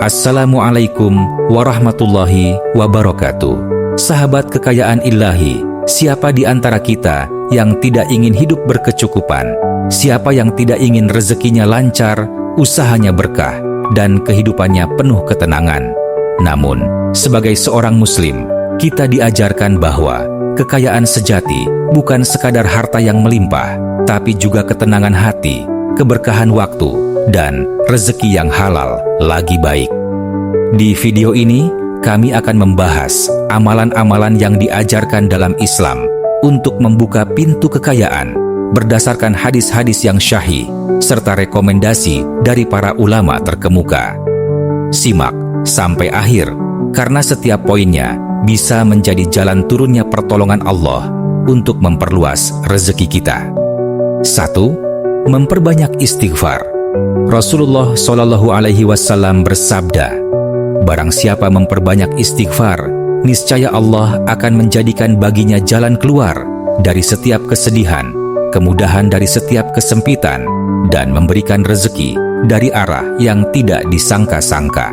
Assalamualaikum warahmatullahi wabarakatuh. Sahabat kekayaan ilahi, siapa di antara kita yang tidak ingin hidup berkecukupan? Siapa yang tidak ingin rezekinya lancar, usahanya berkah, dan kehidupannya penuh ketenangan? Namun, sebagai seorang muslim, kita diajarkan bahwa kekayaan sejati bukan sekadar harta yang melimpah, tapi juga ketenangan hati, keberkahan waktu, dan rezeki yang halal lagi baik. Di video ini, kami akan membahas amalan-amalan yang diajarkan dalam Islam untuk membuka pintu kekayaan berdasarkan hadis-hadis yang syahih serta rekomendasi dari para ulama terkemuka. Simak sampai akhir, karena setiap poinnya bisa menjadi jalan turunnya pertolongan Allah untuk memperluas rezeki kita. 1. Memperbanyak istighfar. Rasulullah SAW bersabda, barang siapa memperbanyak istighfar, niscaya Allah akan menjadikan baginya jalan keluar dari setiap kesedihan, kemudahan dari setiap kesempitan, dan memberikan rezeki dari arah yang tidak disangka-sangka.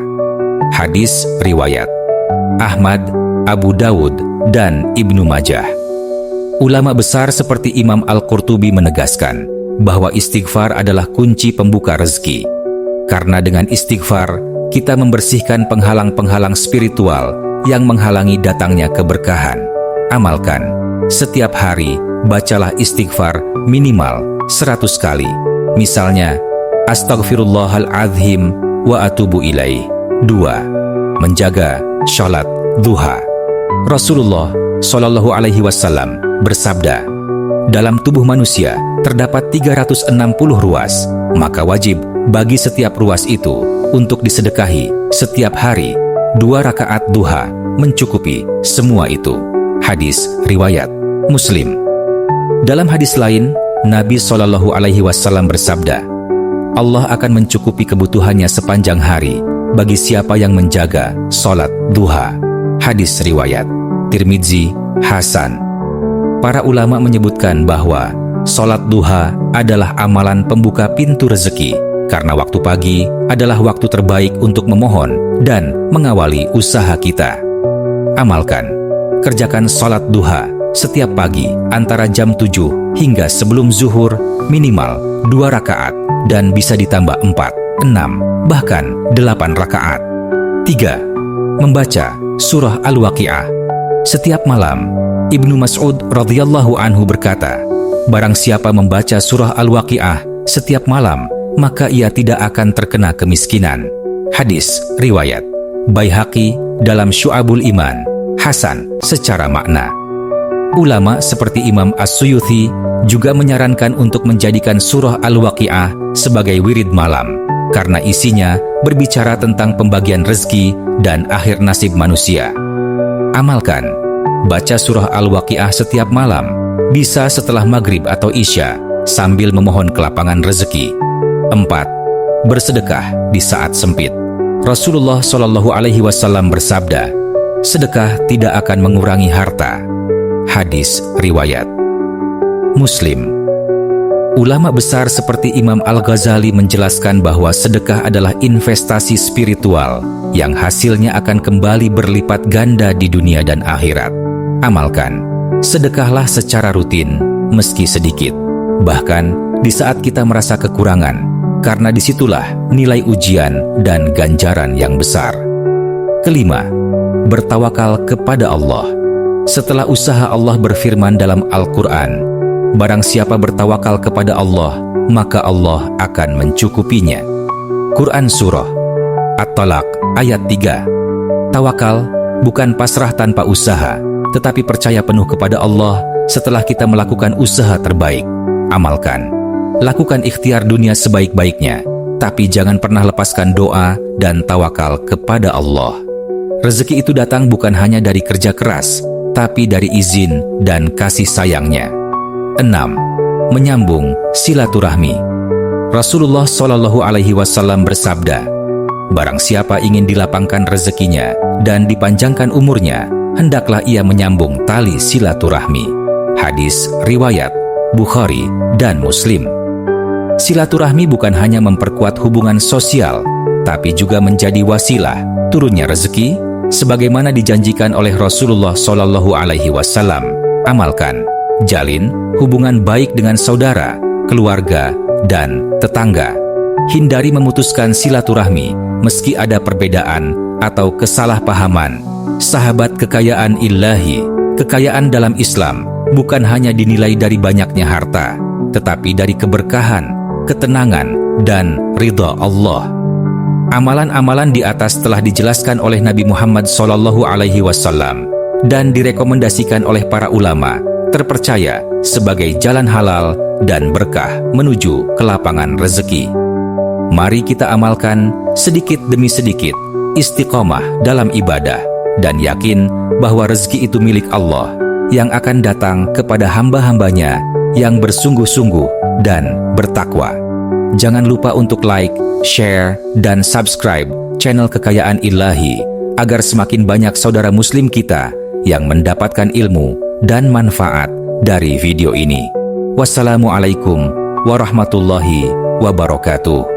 Hadis riwayat Ahmad, Abu Dawud, dan Ibnu Majah. Ulama besar seperti Imam Al-Qurtubi menegaskan bahwa istighfar adalah kunci pembuka rezeki. Karena dengan istighfar, kita membersihkan penghalang-penghalang spiritual yang menghalangi datangnya keberkahan. Amalkan, setiap hari bacalah istighfar minimal 100 kali. Misalnya, Astaghfirullahaladzim wa atubu ilaih. 2. Menjaga sholat duha. Rasulullah SAW bersabda, dalam tubuh manusia terdapat 360 ruas, maka wajib bagi setiap ruas itu untuk disedekahi setiap hari 2 rakaat duha mencukupi semua itu. Hadis riwayat Muslim. Dalam hadis lain, Nabi SAW bersabda, Allah akan mencukupi kebutuhannya sepanjang hari bagi siapa yang menjaga sholat duha. Hadis riwayat Tirmidzi, Hasan. Para ulama menyebutkan bahwa sholat duha adalah amalan pembuka pintu rezeki, karena waktu pagi adalah waktu terbaik untuk memohon dan mengawali usaha kita. Amalkan, kerjakan sholat duha setiap pagi antara jam 7 hingga sebelum zuhur minimal 2 rakaat dan bisa ditambah 4, 6, bahkan 8 rakaat. 3. Membaca surah Al-Waqi'ah setiap malam. Ibnu Mas'ud radhiyallahu anhu berkata, barang siapa membaca surah Al-Waqi'ah setiap malam, maka ia tidak akan terkena kemiskinan. Hadis riwayat Baihaqi dalam Syu'abul Iman, Hasan secara makna. Ulama seperti Imam As-Suyuti juga menyarankan untuk menjadikan surah Al-Waqi'ah sebagai wirid malam, karena isinya berbicara tentang pembagian rezeki dan akhir nasib manusia. Amalkan, baca surah Al-Waqi'ah setiap malam, bisa setelah maghrib atau isya, sambil memohon kelapangan rezeki. 4. Bersedekah di saat sempit. Rasulullah SAW bersabda, sedekah tidak akan mengurangi harta. Hadis riwayat Muslim. Ulama besar seperti Imam Al-Ghazali menjelaskan bahwa sedekah adalah investasi spiritual yang hasilnya akan kembali berlipat ganda di dunia dan akhirat. Amalkan, sedekahlah secara rutin, meski sedikit. Bahkan di saat kita merasa kekurangan, karena disitulah nilai ujian dan ganjaran yang besar. 5. Bertawakal kepada Allah. Setelah usaha Allah berfirman dalam Al-Quran, barang siapa bertawakal kepada Allah, maka Allah akan mencukupinya. Quran Surah At-Talaq ayat 3. Tawakal bukan pasrah tanpa usaha, tetapi percaya penuh kepada Allah setelah kita melakukan usaha terbaik. Amalkan, lakukan ikhtiar dunia sebaik-baiknya, tapi jangan pernah lepaskan doa dan tawakal kepada Allah. Rezeki itu datang bukan hanya dari kerja keras, tapi dari izin dan kasih sayangnya. 6. Menyambung silaturahmi. Rasulullah SAW bersabda, barang siapa ingin dilapangkan rezekinya dan dipanjangkan umurnya, hendaklah ia menyambung tali silaturahmi. Hadis riwayat Bukhari dan Muslim. Silaturahmi bukan hanya memperkuat hubungan sosial, tapi juga menjadi wasilah turunnya rezeki, sebagaimana dijanjikan oleh Rasulullah Shallallahu Alaihi Wasallam. Amalkan, jalin hubungan baik dengan saudara, keluarga, dan tetangga. Hindari memutuskan silaturahmi meski ada perbedaan atau kesalahpahaman. Sahabat, kekayaan ilahi, kekayaan dalam Islam bukan hanya dinilai dari banyaknya harta, tetapi dari keberkahan, ketenangan, dan ridha Allah. Amalan-amalan di atas telah dijelaskan oleh Nabi Muhammad SAW dan direkomendasikan oleh para ulama terpercaya sebagai jalan halal dan berkah menuju ke lapangan rezeki. Mari kita amalkan sedikit demi sedikit, istiqomah dalam ibadah, dan yakin bahwa rezeki itu milik Allah yang akan datang kepada hamba-hambanya yang bersungguh-sungguh dan bertakwa. Jangan lupa untuk like, share, dan subscribe channel Kekayaan Ilahi agar semakin banyak saudara muslim kita yang mendapatkan ilmu dan manfaat dari video ini. Wassalamualaikum warahmatullahi wabarakatuh.